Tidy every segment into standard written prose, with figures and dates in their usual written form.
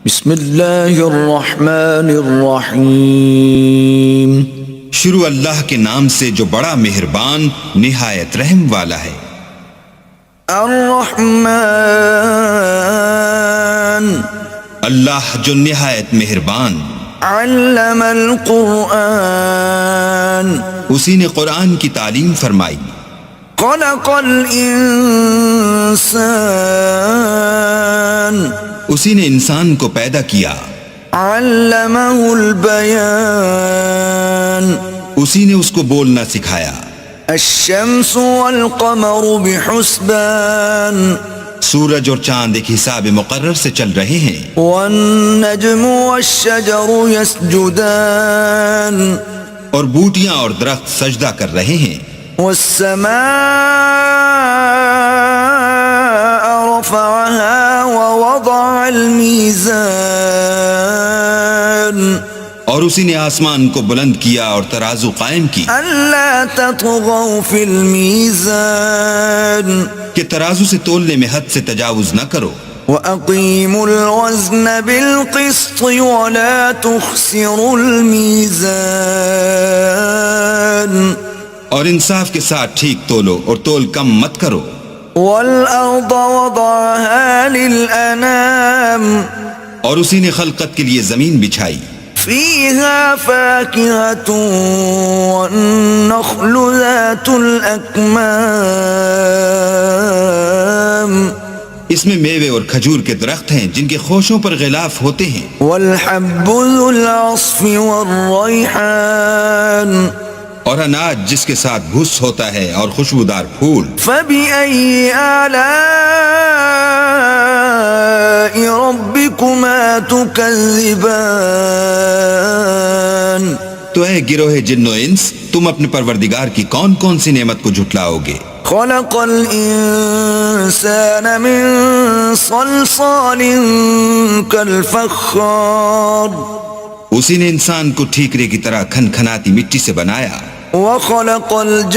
بسم اللہ الرحمن الرحیم۔ شروع اللہ کے نام سے جو بڑا مہربان نہایت رحم والا ہے۔ الرحمن، اللہ جو نہایت مہربان، علم القرآن، اسی نے قرآن کی تعلیم فرمائی۔ خلق الانسان، اسی نے انسان کو پیدا کیا۔ علمہ البیان، اسی نے اس کو بولنا سکھایا۔ الشمس والقمر بحسبان، سورج اور چاند ایک حساب مقرر سے چل رہے ہیں۔ والنجم والشجر يسجدان، اور بوٹیاں اور درخت سجدہ کر رہے ہیں۔ والسماء رفعها ووضع الميزان، اور اسی نے آسمان کو بلند کیا اور ترازو قائم کی ألا تطغوا في الميزان، کہ ترازو سے تولنے میں حد سے تجاوز نہ کرو۔ وأقيموا الوزن بالقسط ولا تخسروا الميزان، اور انصاف کے ساتھ ٹھیک تولو اور تول کم مت کرو۔ والأرض وضعها للأنام، اور اسی نے خلقت کے لیے زمین بچھائی۔ فيها فاكهة والنخل ذات الأكمام، اس میں میوے اور کھجور کے درخت ہیں جن کے خوشوں پر غلاف ہوتے ہیں۔ والحب ذو العصف والريحان، اور اناج جس کے ساتھ بھس ہوتا ہے اور خوشبودار پھول۔ فبأي آلاء ربكما تكذبان، تو اے گروہ جن و انس، تم اپنے پروردگار کی کون کون سی نعمت کو جھٹلاؤ گے؟ خلق الانسان من صلصال كالفخار، اسی نے انسان کو ٹھیکرے کی طرح کھن کھناتی مٹی سے بنایا۔ وخلق الجان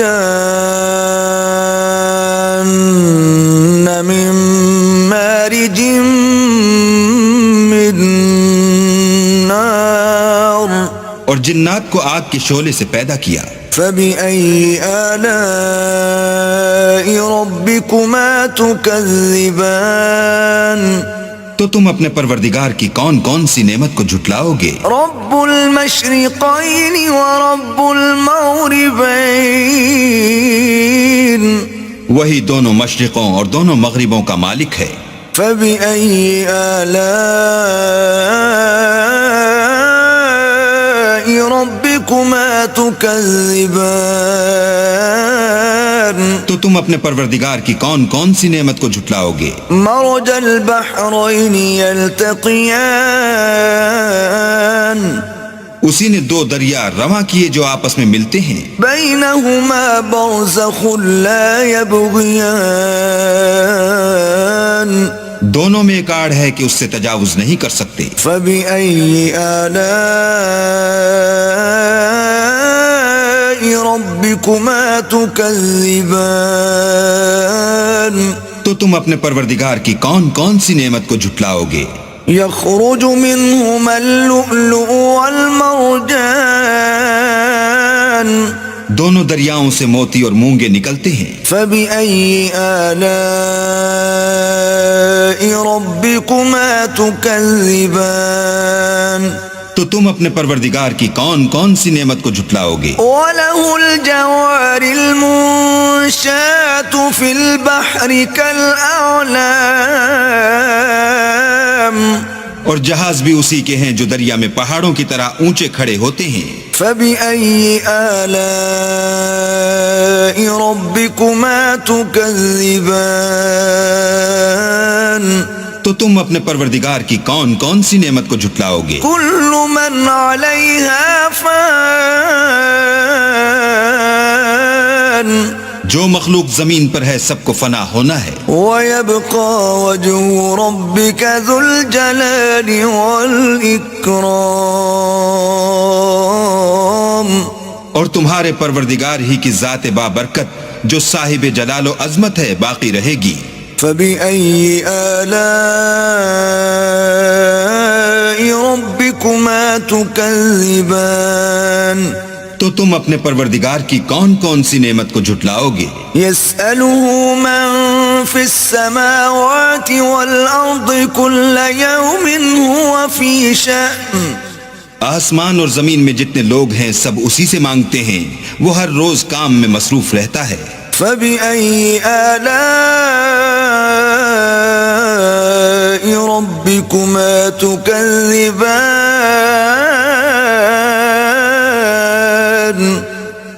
من مارج من نار، اور جنات کو آگ کے شعلے سے پیدا کیا۔ فبأي آلاء ربكما تكذبان، تو تم اپنے پروردگار کی کون کون سی نعمت کو جھٹلاؤ گے؟ رب المشرقين ورب المغربين، وہی دونوں مشرقوں اور دونوں مغربوں کا مالک ہے۔ فبأي آلاء ربكما تكذبان، تو تم اپنے پروردگار کی کون کون سی نعمت کو جھٹلاؤ گے؟ مرج البحرين يلتقيان، اسی نے دو دریا رواں کیے جو آپس میں ملتے ہیں۔ بينهما برزخ لا يبغيان، دونوں میں ایک آڑ ہے کہ اس سے تجاوز نہیں کر سکتے۔ فبأي آلاء ربكما تكذبان، تو تم اپنے پروردگار کی کون کون سی نعمت کو جھٹلاؤ گے؟ يخرج منهما اللؤلؤ والمرجان، دونوں دریاؤں سے موتی اور مونگے نکلتے ہیں۔ فبأي آلاء ربكما تكذبان، تو تم اپنے پروردگار کی کون کون سی نعمت کو جھٹلاؤ گے؟ وله الجوار المنشآت في البحر كالأعلام، اور جہاز بھی اسی کے ہیں جو دریا میں پہاڑوں کی طرح اونچے کھڑے ہوتے ہیں۔ فبأي آلاء ربكما تكذبان، تو تم اپنے پروردگار کی کون کون سی نعمت کو جھٹلاؤ گے؟ كل من عليها فان، جو مخلوق زمین پر ہے سب کو فنا ہونا ہے۔ ويبقى وجه ربك ذو الجلال والإكرام، اور تمہارے پروردگار ہی کی ذات بابرکت جو صاحب جلال و عظمت ہے باقی رہے گی۔ فبأي آلاء ربكما تكذبان تو تم اپنے پروردگار کی کون کون سی نعمت کو جھٹلاؤ گے؟ يسأله من في السماوات والأرض كل يوم هو في شأن آسمان اور زمین میں جتنے لوگ ہیں سب اسی سے مانگتے ہیں، وہ ہر روز کام میں مصروف رہتا ہے۔ فبأي آلاء ربكما تكذبان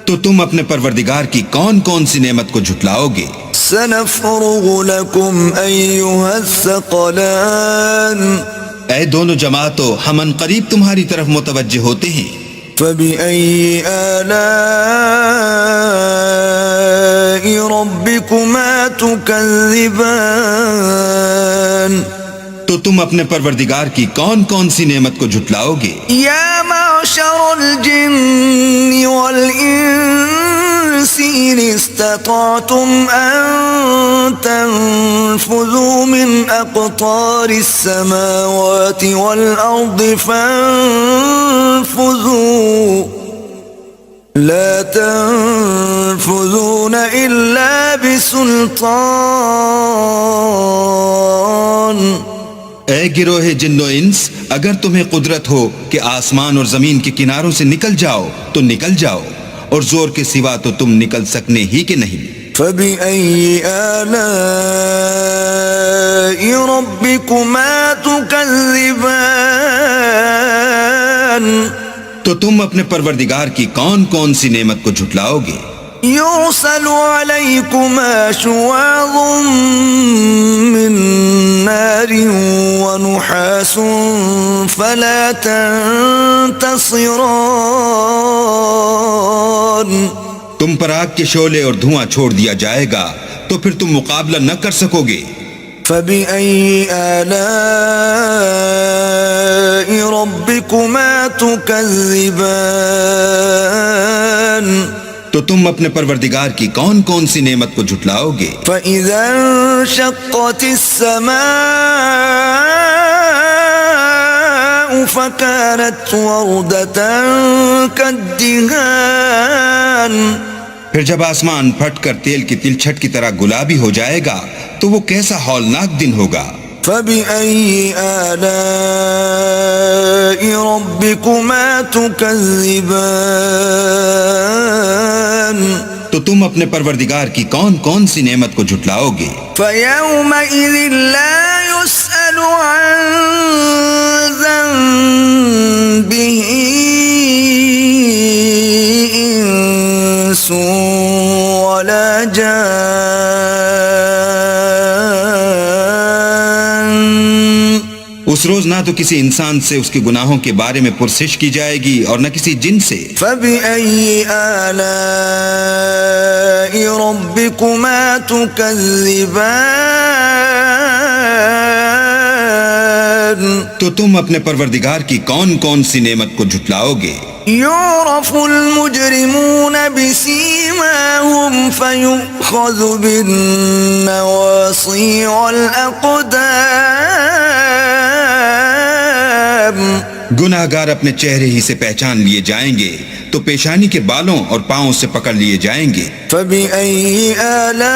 تو تم اپنے پروردگار کی کون کون سی نعمت کو جھٹلاؤ گے؟ سنفرغ لكم أيها الثقلان اے دونوں جماعتوں، ہم ان قریب تمہاری طرف متوجہ ہوتے ہیں۔ فبأي آلاء ربكما تكذبان تو تم اپنے پروردگار کی کون کون سی نعمت کو جھٹلاؤ گے؟ يا معشر الجن والإنس إن استطعتم أن تنفذوا من أقطار السماوات والأرض فانفذوا لا تنفذون إلا بسلطان اے گروہ جن و انس، اگر تمہیں قدرت ہو کہ آسمان اور زمین کے کناروں سے نکل جاؤ تو نکل جاؤ، اور زور کے سوا تو تم نکل سکنے ہی کہ نہیں۔ فبأي آلاء ربكما تكذبان تو تم اپنے پروردگار کی کون کون سی نعمت کو جھٹلاؤ گے؟ يرسل عليكما شواظ من نار ونحاس فلا تنتصران تم پر آگ کے شعلے اور دھواں چھوڑ دیا جائے گا تو پھر تم مقابلہ نہ کر سکو گے۔ فبأي آلاء ربكما تكذبان تو تم اپنے پروردگار کی کون کون سی نعمت کو جھٹلاؤ گے؟ فإذا انشقت السماء فكانت وردة كالدهان پھر جب آسمان پھٹ کر تیل کی تلچھٹ کی طرح گلابی ہو جائے گا تو وہ کیسا ہولناک دن ہوگا۔ فبأي آلاء ربكما تكذبان تو تم اپنے پروردگار کی کون کون سی نعمت کو جھٹلاؤ گے؟ فيومئذ لا يسأل عن ذنبه إنس ولا جان اس روز نہ تو کسی انسان سے اس کے گناہوں کے بارے میں پرسش کی جائے گی اور نہ کسی جن سے۔ فبأي آلاء ربكما تكذبان تو تم اپنے پروردگار کی کون کون سی نعمت کو جھٹلاؤ گے؟ يعرف المجرمون بسيماهم فيؤخذ بالنواصي والأقدام گناہ گار اپنے چہرے ہی سے پہچان لیے جائیں گے تو پیشانی کے بالوں اور پاؤں سے پکڑ لیے جائیں گے۔ فبأي آلاء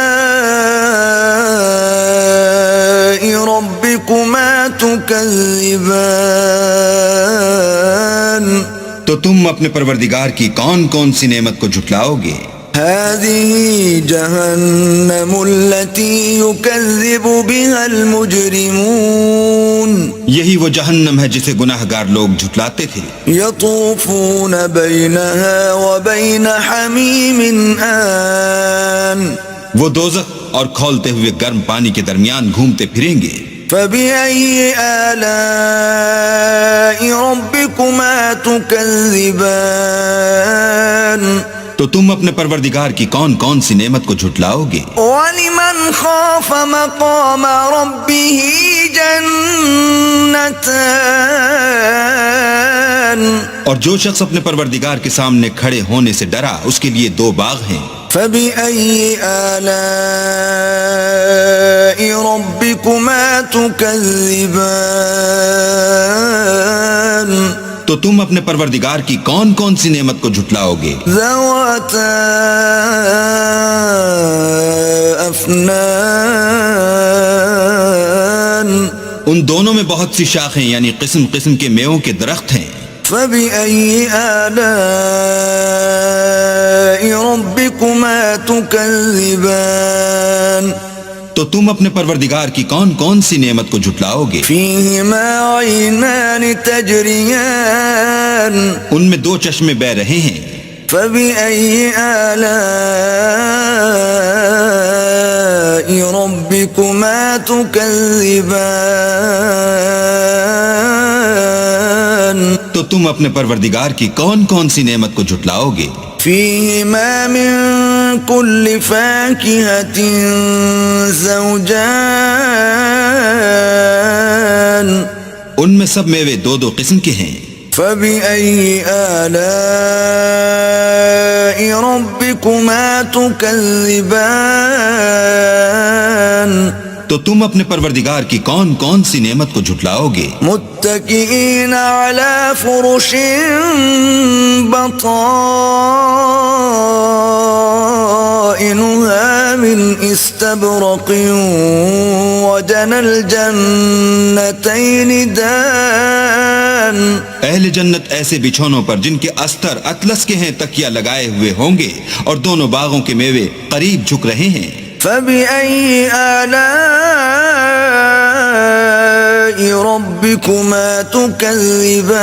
ربكما تكذبان تو تم اپنے پروردگار کی کون کون سی نعمت کو جھٹلاؤ گے؟ هذه جهنم التي يكذب بها المجرمون یہی وہ جہنم ہے جسے گناہ گار لوگ جھٹلاتے تھے۔ يطوفون بينها وبين حميم آن وہ دوزخ اور کھولتے ہوئے گرم پانی کے درمیان گھومتے پھریں گے۔ فبأي آلاء ربكما تكذبان تو تم اپنے پروردگار کی کون کون سی نعمت کو جھٹلاؤ گے؟ وَلِمَنْ خَافَ مَقَامَ رَبِّهِ جَنَّتَانِ اور جو شخص اپنے پروردگار کے سامنے کھڑے ہونے سے ڈرا اس کے لیے دو باغ ہیں۔ فَبِأَيِّ آلَاءِ رَبِّكُمَا تُكَذِّبَانِ تو تم اپنے پروردگار کی کون کون سی نعمت کو جھٹلاؤ گے؟ ذواتا افنان ان دونوں میں بہت سی شاخیں یعنی قسم قسم کے میووں کے درخت ہیں. فبأي آلاء ربكما تكذبان تو تم اپنے پروردگار کی کون کون سی نعمت کو جھٹلاؤ گے؟ فيهما عينان تجريان ان میں دو چشمے بہ رہے ہیں. فبأي آلاء ربكما تكذبان تو تم اپنے پروردگار کی کون کون سی نعمت کو جھٹلاؤ گے؟ فيهما من كل فاكهة زوجان ان میں سب میوے دو دو قسم کے ہیں. فبأي آلاء ربكما تكذبان تو تم اپنے پروردگار کی کون کون سی نعمت کو جھٹلاؤ گے؟ متكئين على فرش بطائنها من استبرق وجنى الجنتين دان اہل جنت ایسے بچھونوں پر جن کے استر اطلس کے ہیں تکیہ لگائے ہوئے ہوں گے اور دونوں باغوں کے میوے قریب جھک رہے ہیں. فبأي آلاء ربكما تكذبان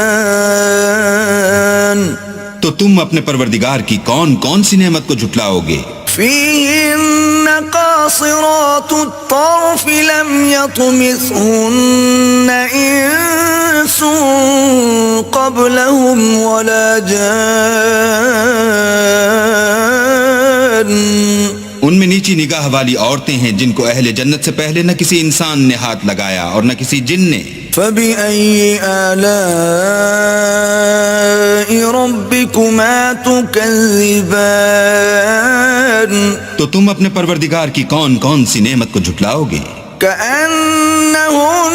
تو تم اپنے پروردگار کی کون کون سی نعمت کو جھٹلاؤ گے؟ فيهن قاصرات الطرف لم يطمثهن إنس قبلهم ولا جان ان میں نیچی نگاہ والی عورتیں ہیں جن کو اہل جنت سے پہلے نہ کسی انسان نے ہاتھ لگایا اور نہ کسی جن نے. فبأي آلاء ربكما تكذبان تو تم اپنے پروردگار کی کون کون سی نعمت کو جھٹلاؤ گے؟ كأنهن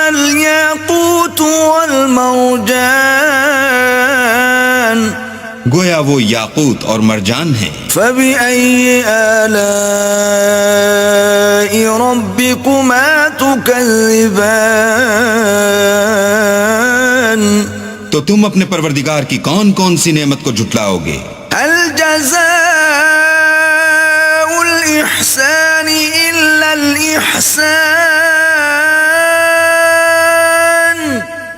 الياقوت والمرجان گویا وہ یاقوت اور مرجان ہیں. فبأي آلاء ربكما تكذبان تو تم اپنے پروردگار کی کون کون سی نعمت کو جھٹلاؤ گے؟ هل جزاء الإحسان إلا الإحسان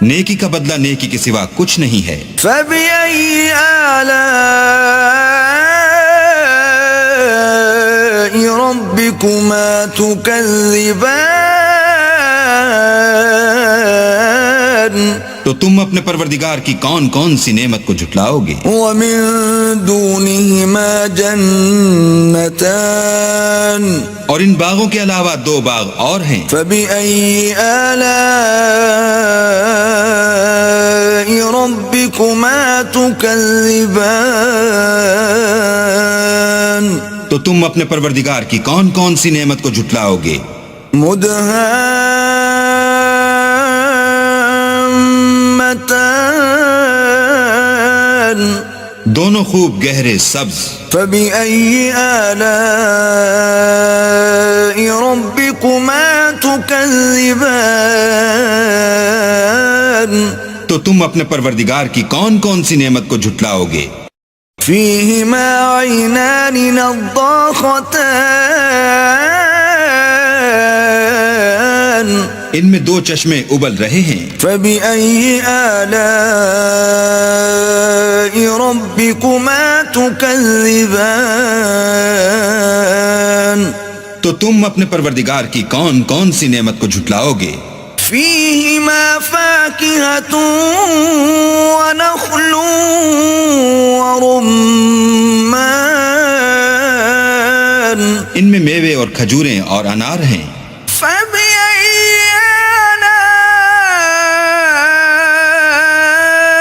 نیکی کا بدلہ نیکی کے سوا کچھ نہیں ہے. فبأي آلاء ربكما تكذبان تو تم اپنے پروردگار کی کون کون سی نعمت کو جھٹلاؤ گے؟ ومن دونهما جنتان اور ان باغوں کے علاوہ دو باغ اور ہیں. فبأي آلاء ربكما تكذبان تو تم اپنے پروردگار کی کون کون سی نعمت کو جھٹلاؤ گے؟ مدهامتان دونوں خوب گہرے سبز. فبأي آلاء ربكما تكذبان تو تم اپنے پروردگار کی کون کون سی نعمت کو جھٹلاؤ گے؟ فيهما عينان نضاختان ان میں دو چشمے ابل رہے ہیں. فبأي آلاء ربكما تكذبان تو تم اپنے پروردگار کی کون کون سی نعمت کو جھٹلاؤ گے؟ فيهما فاكهة ونخل ورمان ان میں میوے اور کھجوریں اور انار ہیں. فبأي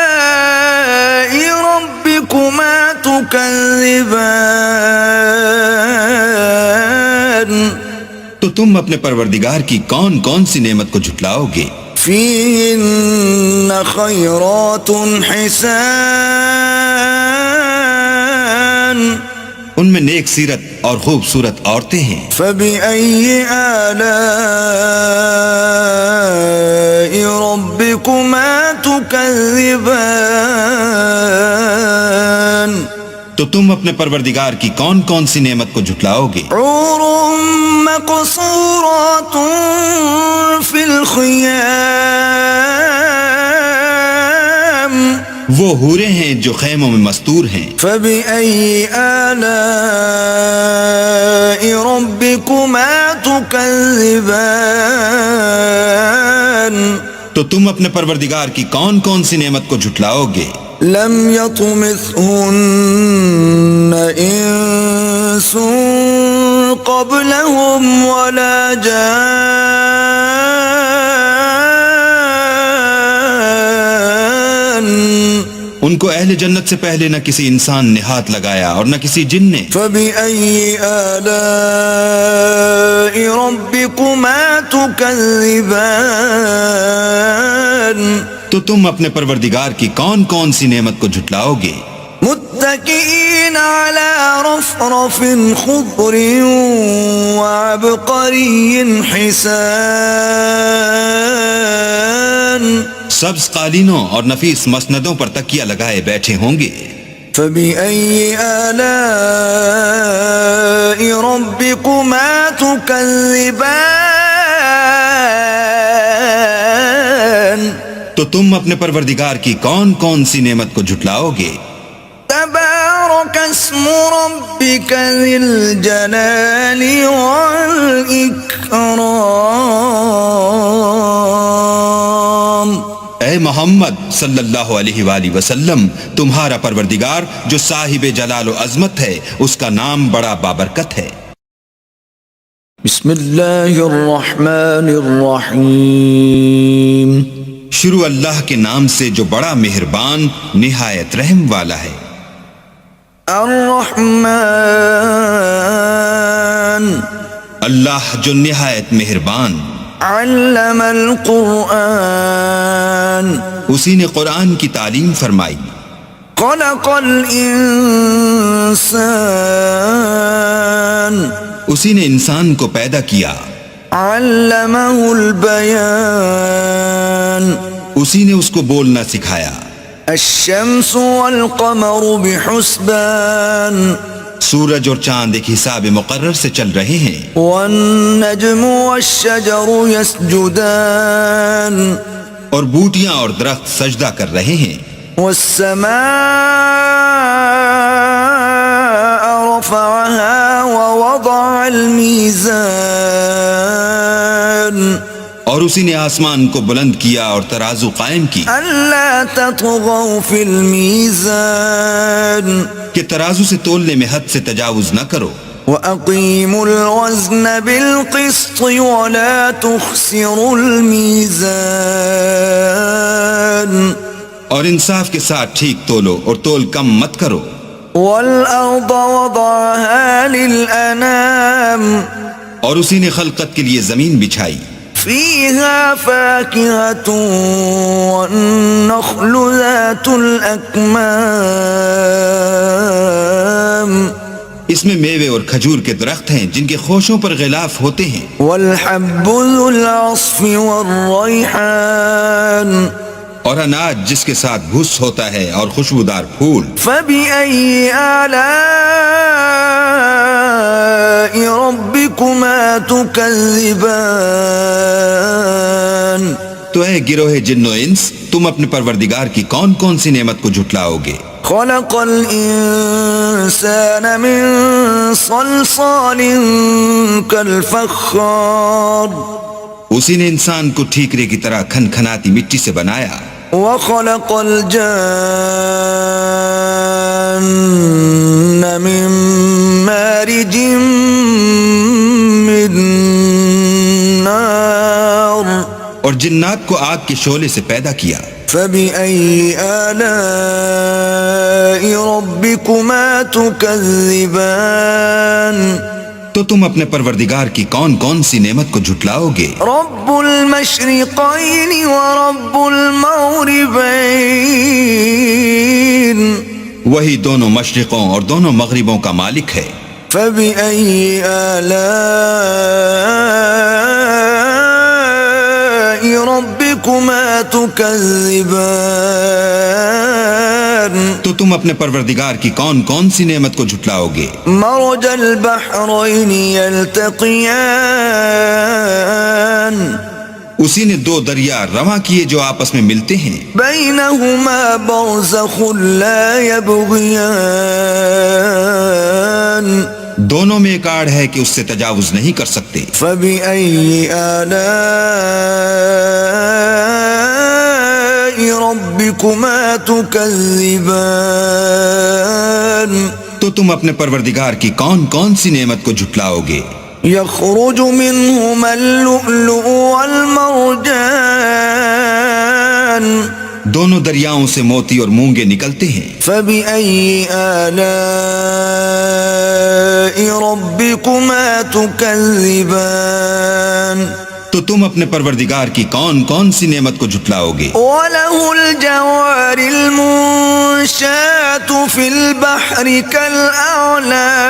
آلاء ربكما تكذبان تو تم اپنے پروردگار کی کون کون سی نعمت کو جھٹلاؤ گے؟ فيهن خيرات حسان ان میں نیک سیرت اور خوبصورت عورتیں ہیں. فبأي آلاء ربكما تكذبان تو تم اپنے پروردگار کی کون کون سی نعمت کو جھٹلاؤ گے؟ حور مقصورات في الخيام وہ حوریں ہیں جو خیموں میں مستور ہیں. فبأي آلاء ربكما تكذبان تو تم اپنے پروردگار کی کون کون سی نعمت کو جھٹلاؤ گے؟ لم يطمثهن انس قبلهم ولا جان ان کو اہل جنت سے پہلے نہ کسی انسان نے ہاتھ لگایا اور نہ کسی جن نے. فبأي آلاء ربكما تكذبان تو تم اپنے پروردگار کی کون کون سی نعمت کو جھٹلاؤ گے؟ متكئين على رفرف خضر وعبقري حسان سبز قالینوں اور نفیس مسندوں پر تکیہ لگائے بیٹھے ہوں گے. فبأي آلاء ربكما تكذبان تو تم اپنے پروردگار کی کون کون سی نعمت کو جھٹلاؤ گے؟ تبارك اسم ربك ذي الجلال والإكرام اے محمد صلی اللہ علیہ وآلہ وسلم، تمہارا پروردگار جو صاحب جلال و عظمت ہے، اس کا نام بڑا بابرکت ہے. بسم اللہ الرحمن الرحیم شروع اللہ کے نام سے جو بڑا مہربان نہایت رحم والا ہے. الرحمن اللہ جو نہایت مہربان. علم القرآن اسی نے قرآن کی تعلیم فرمائی. خلق الانسان اسی نے انسان کو پیدا کیا. علمہ البیان اسی نے اس کو بولنا سکھایا. الشمس والقمر بحسبان سورج اور چاند ایک حساب مقرر سے چل رہے ہیں. والنجم والشجر يسجدان اور بوٹیاں اور درخت سجدہ کر رہے ہیں. والسماء رفعها ووضع الميزان اور اسی نے آسمان کو بلند کیا اور ترازو قائم کی ألا تطغوا في الميزان کہ ترازو سے تولنے میں حد سے تجاوز نہ کرو. وَأَقِيمُوا الْوَزْنَ بِالْقِسْطِ وَلَا تُخْسِرُوا الْمِيزَانَ اور انصاف کے ساتھ ٹھیک تولو اور تول کم مت کرو. وَالْأَرْضَ وَضَعَهَا لِلْأَنَامِ اور اسی نے خلقت کے لیے زمین بچھائی. فِيهَا فَاكِهَةٌ وَالنَّخْلُ ذَاتُ الْأَكْمَامِ اس میں میوے اور کھجور کے درخت ہیں جن کے خوشوں پر غلاف ہوتے ہیں. وَالْحَبُّ ذُو الْعَصْفِ وَالرَّيْحَانِ اور اناج جس کے ساتھ بھس ہوتا ہے اور خوشبودار پھول. فَبِأَيِّ آلَاءِ رَبِّكُمَا تُكَذِّبَانِ تو اے گروہ جن و انس، تم اپنے پروردگار کی کون کون سی نعمت کو جھٹلاؤ گے؟ خلق الانسان من صلصال كالفخار اسی نے انسان کو ٹھیکرے کی طرح کھن کھناتی مٹی سے بنایا. وخلق الجان من مارج من نار اور جنات کو آگ کے شعلے سے پیدا کیا. فبأي آلاء ربكما تكذبان تو تم اپنے پروردگار کی کون کون سی نعمت کو جھٹلاؤ گے؟ رب المشرقين ورب المغربين وہی دونوں مشرقوں اور دونوں مغربوں کا مالک ہے. فبأي آلاء ربكما تكذبان تو تم اپنے پروردگار کی کون کون سی نعمت کو جھٹلاؤ گے؟ مرج البحرين يلتقيان اسی نے دو دریا رواں کیے جو آپس میں ملتے ہیں. بينهما برزخ لا يبغيان دونوں میں ایک آڑ ہے کہ اس سے تجاوز نہیں کر سکتے. فبأي آلاء ربكما تكذبان تو تم اپنے پروردگار کی کون کون سی نعمت کو جھٹلاؤ گے؟ يخرج منهما اللؤلؤ والمرجان دونوں دریاؤں سے موتی اور مونگے نکلتے ہیں. فبأي آلاء ربكما تكذبان تو تم اپنے پروردگار کی کون کون سی نعمت کو جھٹلاؤ گے؟ وله الجوار المنشآت في البحر كالأعلام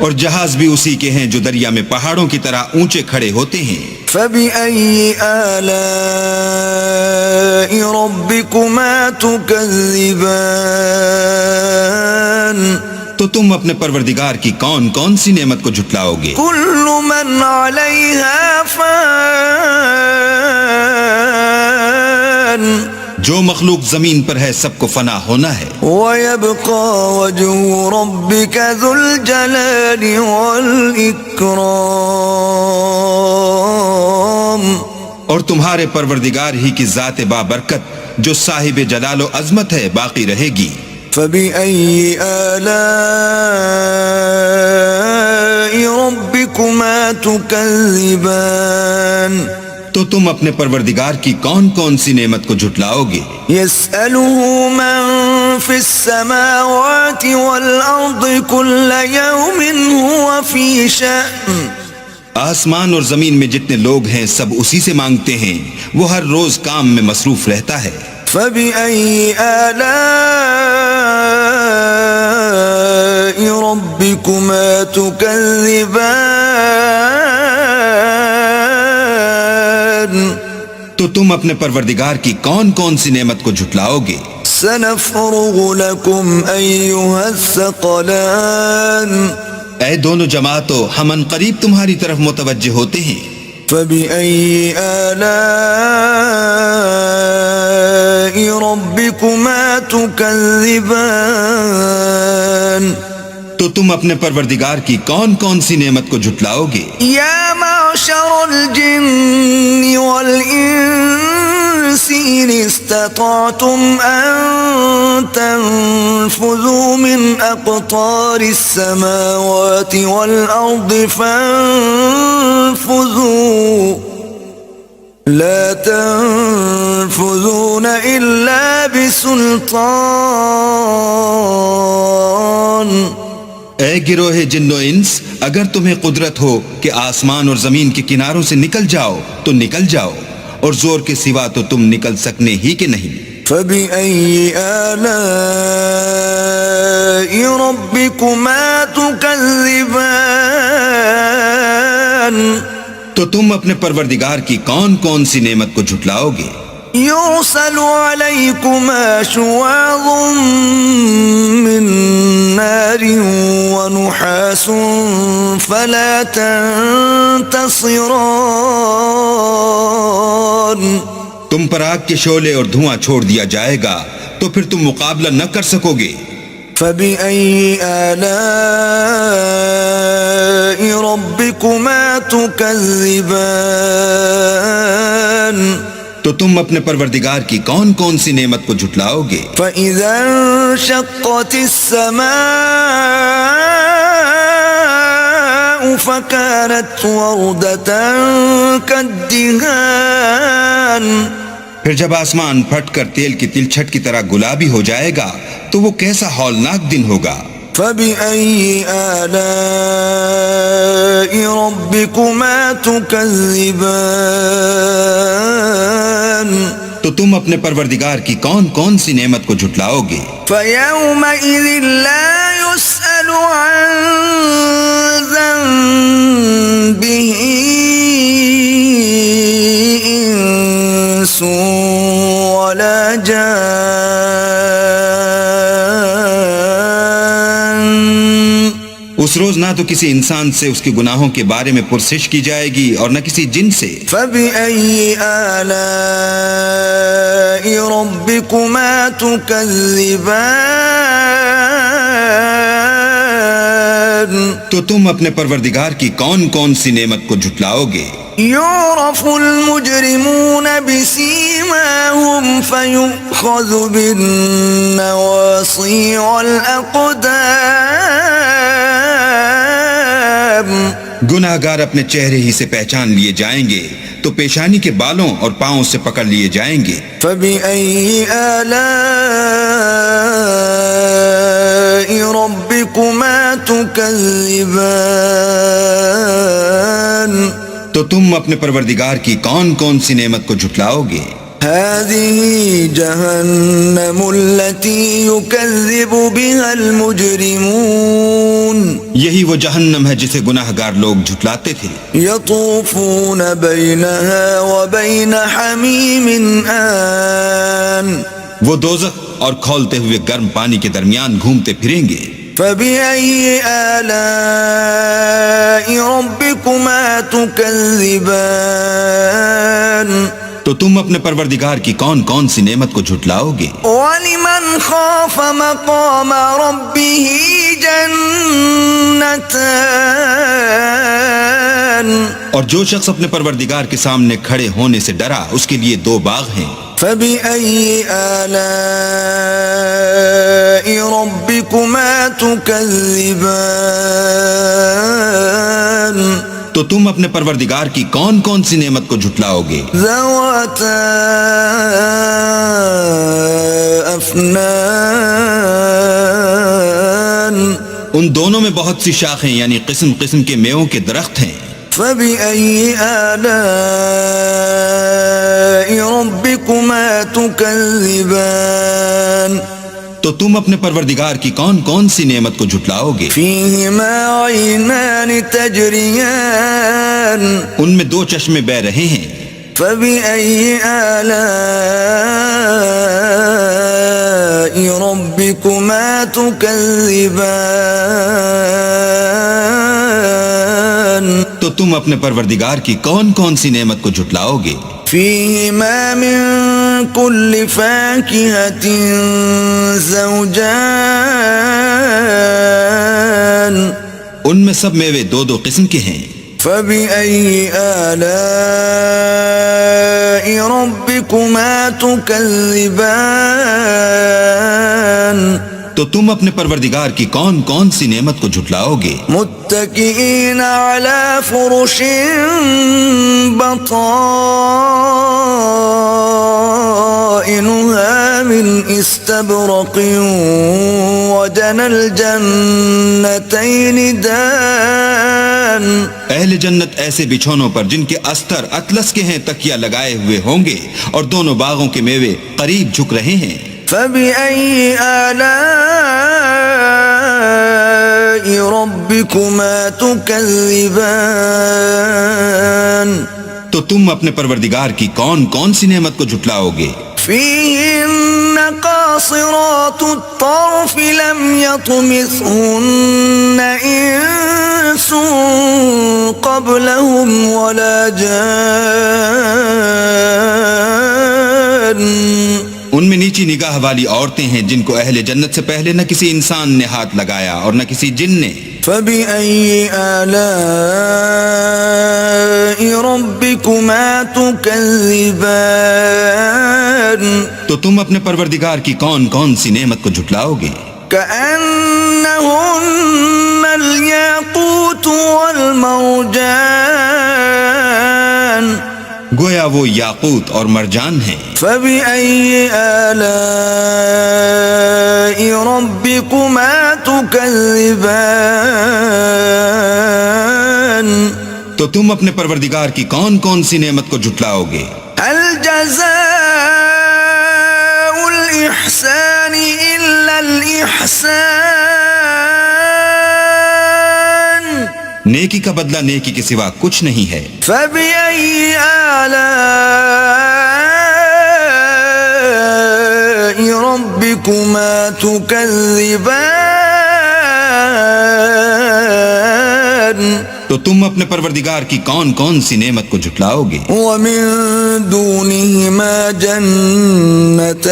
اور جہاز بھی اسی کے ہیں جو دریا میں پہاڑوں کی طرح اونچے کھڑے ہوتے ہیں. فبأي آلاء ربكما تكذبان تو تم اپنے پروردگار کی کون کون سی نعمت کو جھٹلاؤ گے؟ كل من عليها فان جو مخلوق زمین پر ہے سب کو فنا ہونا ہے. ويبقى وجه ربك ذو الجلال والإكرام اور تمہارے پروردگار ہی کی ذات بابرکت جو صاحب جلال و عظمت ہے باقی رہے گی. فبأي آلاء ربكما تكذبان تو تم اپنے پروردگار کی کون کون سی نعمت کو جھٹلاؤ گے؟ يسأله من في السماوات والأرض كل يوم هو في شأن آسمان اور زمین میں جتنے لوگ ہیں سب اسی سے مانگتے ہیں، وہ ہر روز کام میں مصروف رہتا ہے. فبأي آلاء ربكما تكذبان تو تم اپنے پروردگار کی کون کون سی نعمت کو جھٹلاؤ گے؟ سنفرغ لكم أيها الثقلان اے دونوں جماعتوں، ہم ان قریب تمہاری طرف متوجہ ہوتے ہیں. فبأي آلاء ربكما تكذبان تو تم اپنے پروردگار کی کون کون سی نعمت کو جھٹلاؤ گے؟ يا معشر الجن والإنس إن استطعتم أن تنفذوا من أقطار السماوات والأرض فانفذوا لا تنفذون إلا بسلطان اے گروہ جن و انس، اگر تمہیں قدرت ہو کہ آسمان اور زمین کے کناروں سے نکل جاؤ تو نکل جاؤ، اور زور کے سوا تو تم نکل سکنے ہی کے نہیں. فبأي آلاء ربكما تكذبان تو تم اپنے پروردگار کی کون کون سی نعمت کو جھٹلاؤ گے؟ يرسل عليكما شواظ من نار ونحاس فلا تنتصران تم پر آگ کے شعلے اور دھواں چھوڑ دیا جائے گا تو پھر تم مقابلہ نہ کر سکو گے. فبأي آلاء ربكما تكذبان تو تم اپنے پروردگار کی کون کون سی نعمت کو جھٹلاؤ گے؟ فإذا انشقت السماء فكانت وردة كالدهان پھر جب آسمان پھٹ کر تیل کی تلچھٹ کی طرح گلابی ہو جائے گا تو وہ کیسا ہولناک دن ہوگا. فبأي آلاء ربكما تكذبان تو تم اپنے پروردگار کی کون کون سی نعمت کو جھٹلاؤ گے؟ فَيَوْمَئِذٍ لَا يُسْأَلُ عَنْ ذَنبِهِ إِنسٌ وَلَا جَانٌّ. اس روز نہ تو کسی انسان سے اس کے گناہوں کے بارے میں پرسش کی جائے گی اور نہ کسی جن سے. فَبِأَيِّ آلَاءِ رَبِّكُمَا تُكَذِّبَانِ. تو تم اپنے پروردگار کی کون کون سی نعمت کو جھٹلاؤ گے؟ يُعْرَفُ الْمُجْرِمُونَ بِسِيمَاهُمْ فَيُؤْخَذُ بِالنَّوَاصِي وَالْأَقْدَامِ. گناہگار اپنے چہرے ہی سے پہچان لیے جائیں گے تو پیشانی کے بالوں اور پاؤں سے پکڑ لیے جائیں گے. فَبِأَيِّ آلَاءِ رَبِّكُمَا تُكَذِّبَانِ. تو تم اپنے پروردگار کی کون کون سی نعمت کو جھٹلاؤ گے؟ هذه جهنم التي يكذب بها المجرمون. یہی وہ جہنم ہے جسے گناہگار لوگ جھٹلاتے تھے. يطوفون بينها وبين حميم آن. وہ دوزخ اور کھولتے ہوئے گرم پانی کے درمیان گھومتے پھریں گے. فَبِأَيِّ آلَاءِ رَبِّكُمَا تُكَذِّبَانِ. تو تم اپنے پروردگار کی کون کون سی نعمت کو جھٹلاؤ گے؟ وَلِمَنْ خَافَ مَقَامَ رَبِّهِ جَنَّتَانِ. اور جو شخص اپنے پروردگار کے سامنے کھڑے ہونے سے ڈرا اس کے لیے دو باغ ہیں. فَبِأَيِّ آلَاءِ رَبِّكُمَا تُكَذِّبَانِ. تو تم اپنے پروردگار کی کون کون سی نعمت کو جھٹلاؤ گے؟ ذَوَاتَا أَفْنَانٍ. ان دونوں میں بہت سی شاخیں یعنی قسم قسم کے میووں کے درخت ہیں. فَبِأَيِّ آلَاءِ رَبِّكُمَا تُكَذِّبَانِ. تو تم اپنے پروردگار کی کون کون سی نعمت کو جھٹلاؤ گے؟ فِيهِمَا عَيْنَانِ تَجْرِيَانِ. ان میں دو چشمے بہہ رہے ہیں. فَبِأَيِّ آلَاءِ رَبِّكُمَا تُكَذِّبَانِ. تو تم اپنے پروردگار کی کون کون سی نعمت کو جھٹلاؤ گے؟ فِيهِمَا مِن كُلِّ فَاكِهَةٍ زَوْجَانِ. ان میں سب میوے دو دو قسم کے ہیں. فَبِأَيِّ آلَاءِ رَبِّكُمَا تُكَذِّبَانِ. تو تم اپنے پروردگار کی کون کون سی نعمت کو جھٹلاؤ گے؟ متكئين على فرش بطائنها من استبرق وجنى الجنتين دان. اہل جنت ایسے بچھونوں پر جن کے استر اطلس کے ہیں تکیہ لگائے ہوئے ہوں گے اور دونوں باغوں کے میوے قریب جھک رہے ہیں. فَبِأَيِّ آلَاءِ رَبِّكُمَا تُكَذِّبَانِ. تو تم اپنے پروردگار کی کون کون سی نعمت کو جھٹلاؤ گے؟ فِيهِنَّ قَاصِرَاتُ الطَّرْفِ لَمْ يَطْمِثْهُنَّ إِنسٌ قَبْلَهُمْ وَلَا جَانٌّ. ان میں نیچی نگاہ والی عورتیں ہیں جن کو اہل جنت سے پہلے نہ کسی انسان نے ہاتھ لگایا اور نہ کسی جن نے. فَبِأَيِّ آلَاءِ رَبِّكُمَا تُكَذِّبَانِ. تو تم اپنے پروردگار کی کون کون سی نعمت کو جھٹلاؤ گے؟ كَأَنَّهُنَّ الْيَاقُوتُ وَالْمَرْجَانُ. گویا وہ یاقوت اور مرجان ہیں. فَبِأَيِّ آلَاءِ رَبِّكُمَا تُكَذِّبَانِ. تو تم اپنے پروردگار کی کون کون سی نعمت کو جھٹلاؤ گے؟ هَلْ جَزَاءُ الإحسان إلا الإحسان نیکی کا بدلہ نیکی کے سوا کچھ نہیں ہے. فبأي آلاء ربكما تكذبان تو تم اپنے پروردگار کی کون کون سی نعمت کو جھٹلاؤ گے؟ ومن دونهما جنتان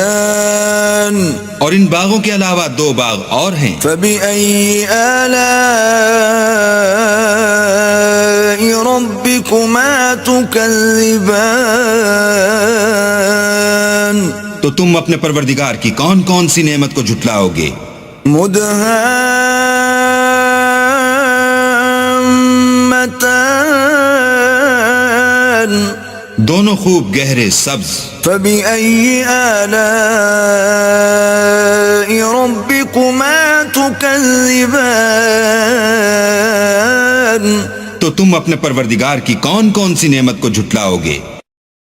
اور ان باغوں کے علاوہ 2 باغ اور ہیں. فبأي آلاء ربكما تكذبان تو تم اپنے پروردگار کی کون کون سی نعمت کو جھٹلاؤ گے؟ مدهامتان دونوں خوب گہرے سبز. فبأي آلاء ربكما تكذبان تو تم اپنے پروردگار کی کون کون سی نعمت کو جھٹلاؤ گے؟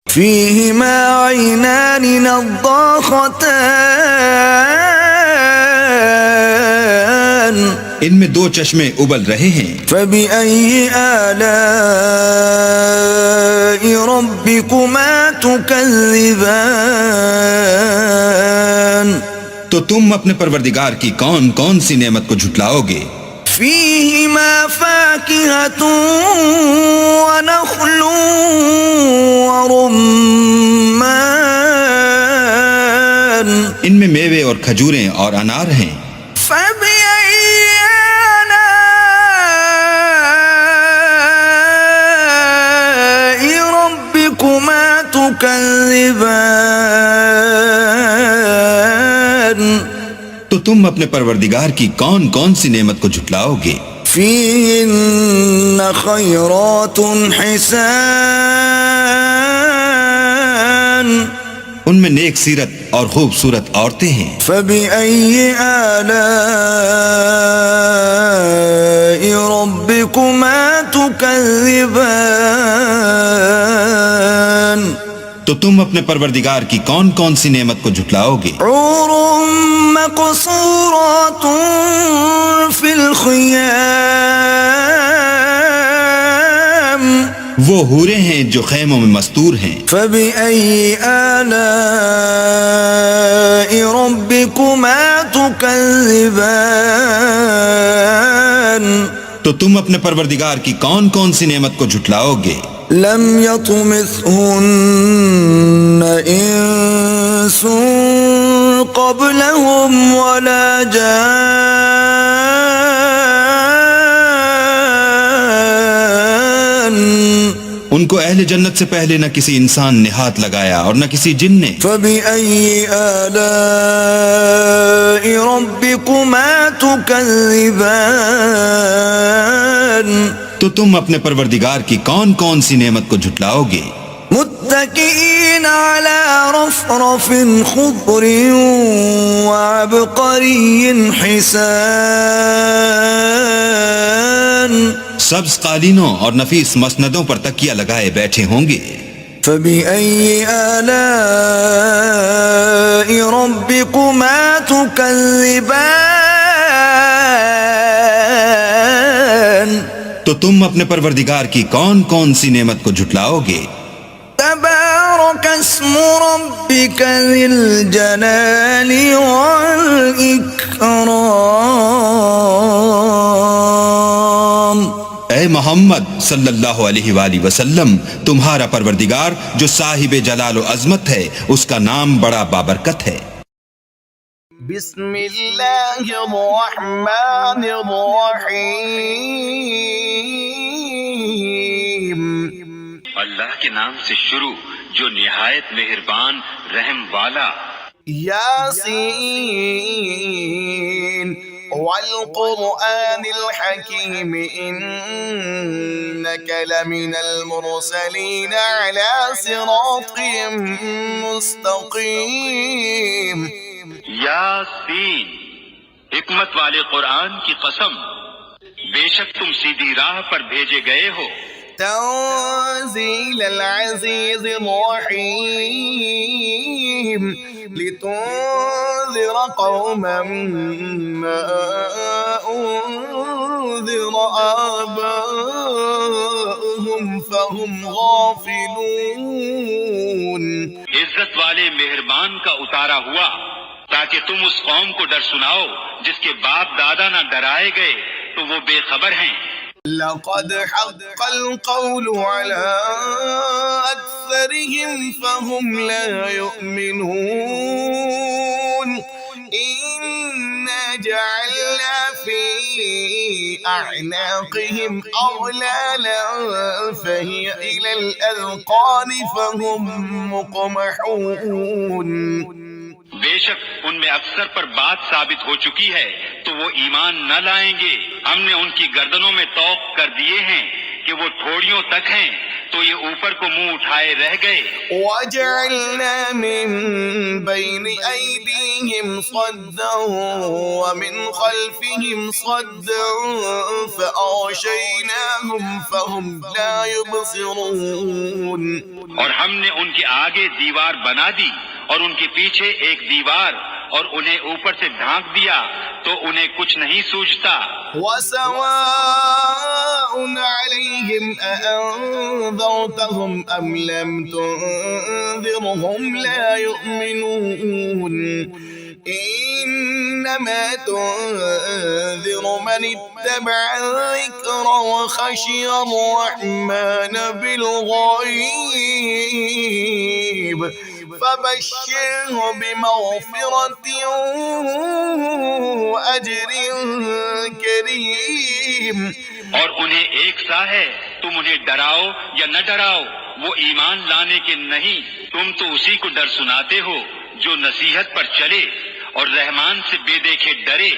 فيهما عينان نضاختان ان میں 2 چشمے ابل رہے ہیں. فبأي آلاء ربكما تكذبان تو تم اپنے پروردگار کی کون کون سی نعمت کو جھٹلاؤ گے؟ فيهما فاكهة ونخل ورمان ان میں میوے اور کھجوریں اور انار ہیں. فبأي آلاء ربكما تكذبان تو تم اپنے پروردگار کی کون کون سی نعمت کو جھٹلاؤ گے؟ فيهن خيرات حسان ان میں نیک سیرت اور خوبصورت عورتیں ہیں. فبأي آلاء ربكما تكذبان تو تم اپنے پروردگار کی کون کون سی نعمت کو جھٹلاؤ گے؟ حور مقصورات في الخيام وہ حوریں ہیں جو خیموں میں مستور ہیں. فبأي آلاء ربكما تكذبان تو تم اپنے پروردگار کی کون کون سی نعمت کو جھٹلاؤ گے؟ لم يطمثهن انس قبلهم ولا جان ان کو اہل جنت سے پہلے نہ کسی انسان نے ہاتھ لگایا اور نہ کسی جن نے. فبأي آلاء ربكما تكذبان تو تم اپنے پروردگار کی کون کون سی نعمت کو جھٹلاؤ گے؟ متكئين على رفرف خضر وعبقري حسان سبز قالینوں اور نفیس مسندوں پر تکیہ لگائے بیٹھے ہوں گے. فبأي آلاء ربكما تكذبان تو تم اپنے پروردگار کی کون کون سی نعمت کو جھٹلاؤ گے؟ تبارك اسم ربك ذي الجلال والإكرام اے محمد صلی اللہ علیہ وآلہ وسلم، تمہارا پروردگار جو صاحب جلال و عظمت ہے، اس کا نام بڑا بابرکت ہے. بسم اللہ الرحمن الرحیم اللہ کے نام سے شروع جو نہایت مہربان رحم والا. یاسین والقرآن الحکیم انک لمن المرسلین علی صراط مستقیم. یاسین، حکمت والے قرآن کی قسم، بے شک تم سیدھی راہ پر بھیجے گئے ہو. تنزیل العزیز الرحیم لتنذر قوما ما أنذر آباؤهم فهم غافلون. عزت والے مہربان کا اتارا ہوا تاکہ تم اس قوم کو ڈر سناؤ جس کے باپ دادا نہ ڈرائے گئے تو وہ بے خبر ہیں. لقد حق القول على أكثرهم فهم لا يؤمنون. إنا جعلنا في أعناقهم أغلالا فهي إلى الأذقان فهم مقمحون. بے شک ان میں اکثر پر بات ثابت ہو چکی ہے تو وہ ایمان نہ لائیں گے. ہم نے ان کی گردنوں میں طوق کر دیے ہیں کہ وہ ٹھوڑیوں تک ہیں تو یہ اوپر کو منہ اٹھائے رہ گئے. وَجَعَلْنَا مِن بَيْنِ أَيْدِيهِمْ صَدًّا وَمِنْ خَلْفِهِمْ صَدًّا فَأَغْشَيْنَاهُمْ فَهُمْ لَا يُبْصِرُونَ. اور ہم نے ان کے آگے دیوار بنا دی اور ان کے پیچھے ایک دیوار اور انہیں اوپر سے ڈھانک دیا تو انہیں کچھ نہیں سوجھتا. وَسَوَاءٌ عَلَيْهِمْ أَأَنذَرْتَهُمْ أَمْ لَمْ تُنذِرْهُمْ لَا يُؤْمِنُونَ. إِنَّمَا تُنذِرُ مَنِ اتَّبَعَ الذِّكْرَ وَخَشِيَ الرَّحْمَنَ بِالْغَيْبِ فَبَشِّرْهُ بِمَغْفِرَةٍ وَأَجْرٍ كَرِيمٍ. اور انہیں ایک سا ہے تم انہیں ڈراؤ یا نہ ڈراؤ وہ ایمان لانے کے نہیں. تم تو اسی کو ڈر سناتے ہو جو نصیحت پر چلے اور رحمان سے بے دیکھے ڈرے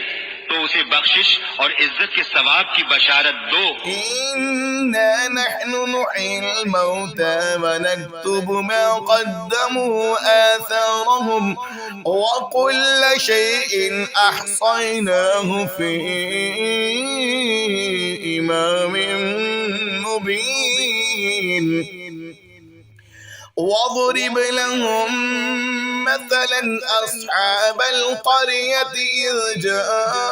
تو اسے بخشش اور عزت کے ثواب کی بشارت دو. إِنَّا نَحْنُ نُحْيِي الْمَوْتَى وَنَكْتُبُ مَا قَدَّمُوا وَآثَارَهُمْ وَكُلَّ شَيْءٍ أَحْصَيْنَاهُ فِي إِمَامٍ مُبِينٍ. واضرب لهم مثلا أصحاب القرية إذ جاءها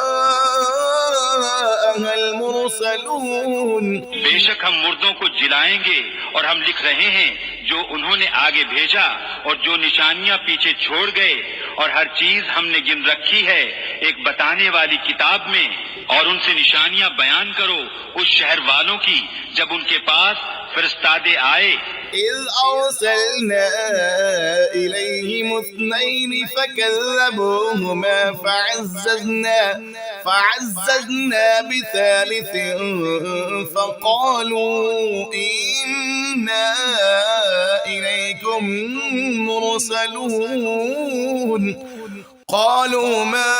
المرسلون. بے شک ہم مردوں کو جلائیں گے اور ہم لکھ رہے ہیں جو انہوں نے آگے بھیجا اور جو نشانیاں پیچھے چھوڑ گئے اور ہر چیز ہم نے گن رکھی ہے ایک بتانے والی کتاب میں. اور ان سے نشانیاں بیان کرو اس شہر والوں کی جب ان کے پاس فرستادے آئے. إذ أرسلنا إليهم اثنين فكذبوهما فعززنا بثالث فقالوا إنا إليكم مرسلون. قالوا ما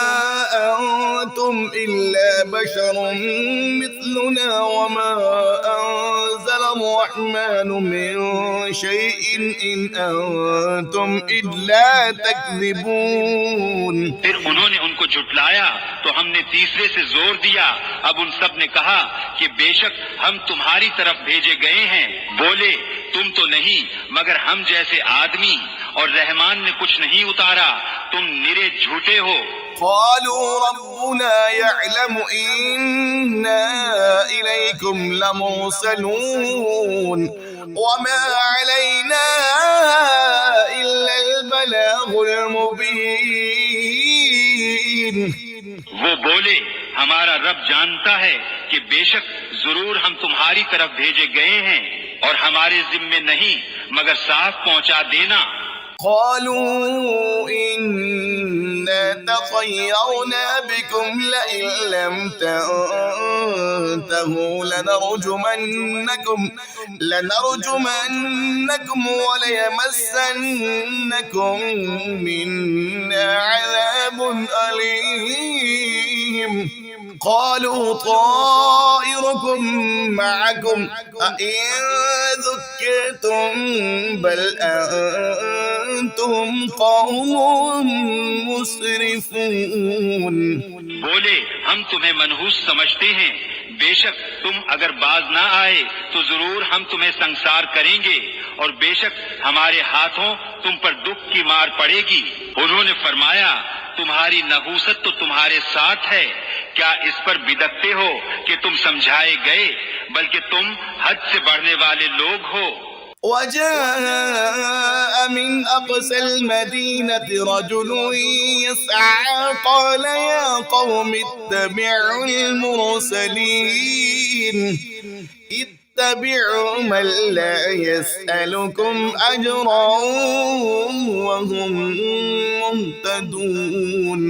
أنتم إلا بشر مثلنا وما أنزل الرحمن من شيء إن أنتم إلا تكذبون. پھر انہوں نے ان کو جھٹلایا تو ہم نے تیسرے سے زور دیا. اب ان سب نے کہا کہ بے شک ہم تمہاری طرف بھیجے گئے ہیں. بولے تم تو نہیں مگر ہم جیسے آدمی اور رحمان نے کچھ نہیں اتارا تم نرے جھوٹے ہو. قالوا ربنا يعلم إنا إليكم لمرسلون وما علينا إلا البلاغ المبين. وہ بولے ہمارا رب جانتا ہے کہ بے شک ضرور ہم تمہاری طرف بھیجے گئے ہیں اور ہمارے ذمے نہیں مگر صاف پہنچا دینا. قالوا إنا تطيرنا بكم لئن لم تنتهوا لنرجمنكم وليمسنكم منا عذاب أليم. قالوا طائركم معكم أئن ذكرتم بل أنتم قوم مسرفون. بولے ہم تمہیں منحوس سمجھتے ہیں بے شک تم اگر باز نہ آئے تو ضرور ہم تمہیں سنسار کریں گے اور بے شک ہمارے ہاتھوں تم پر دکھ کی مار پڑے گی۔ انہوں نے فرمایا تمہاری نحوست تو تمہارے ساتھ ہے، کیا اس پر بدکتے ہو کہ تم سمجھائے گئے، بلکہ تم حد سے بڑھنے والے لوگ ہو۔ وجاء من أقصى المدينة رجل يسعى قال يا قوم اتبعوا المرسلين اتبعوا من لا يسألكم أجرا وهم مهتدون۔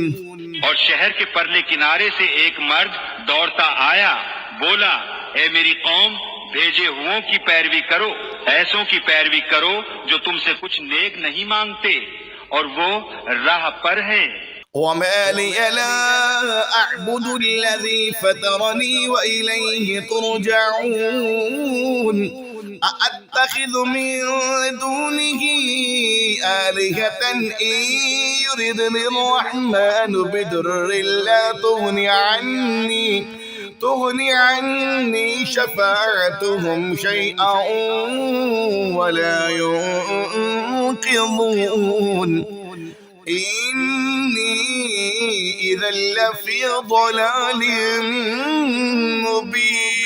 اور شہر کے پرلے کنارے سے ایک مرد دوڑتا آیا، بولا اے میری قوم، بھیجے ہوں کی پیروی کرو، ایسوں کی پیروی کرو جو تم سے کچھ نیک نہیں مانگتے اور وہ راہ پر ہیں۔ وما لي لا أعبد الذي فطرني وإليه ترجعون أأتخذ من دونه آلهة إن يردني الرحمن بضر لا تغني عني شفاعتهم شيئا ولا ينقذون إني إذا لفي ضلال مبين۔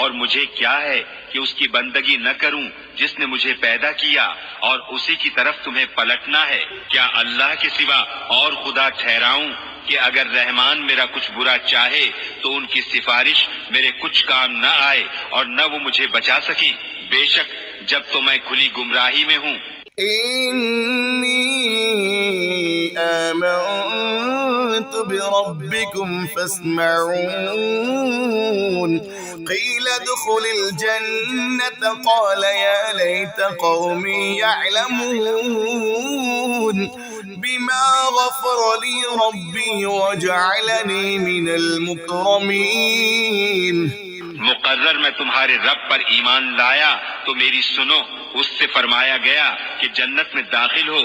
اور مجھے کیا ہے کہ اس کی بندگی نہ کروں جس نے مجھے پیدا کیا اور اسی کی طرف تمہیں پلٹنا ہے۔ کیا اللہ کے سوا اور خدا ٹھہراؤں کہ اگر رحمان میرا کچھ برا چاہے تو ان کی سفارش میرے کچھ کام نہ آئے اور نہ وہ مجھے بچا سکیں۔ بے شک جب تو میں کھلی گمراہی میں ہوں۔ إني آمنت بربكم فاسمعون قيل ادخل الجنة قال يا ليت قومي يعلمون بما غفر لي ربي وجعلني من المكرمين۔ مقرر میں تمہارے رب پر ایمان لایا تو میری سنو۔ اس سے فرمایا گیا کہ جنت میں داخل ہو۔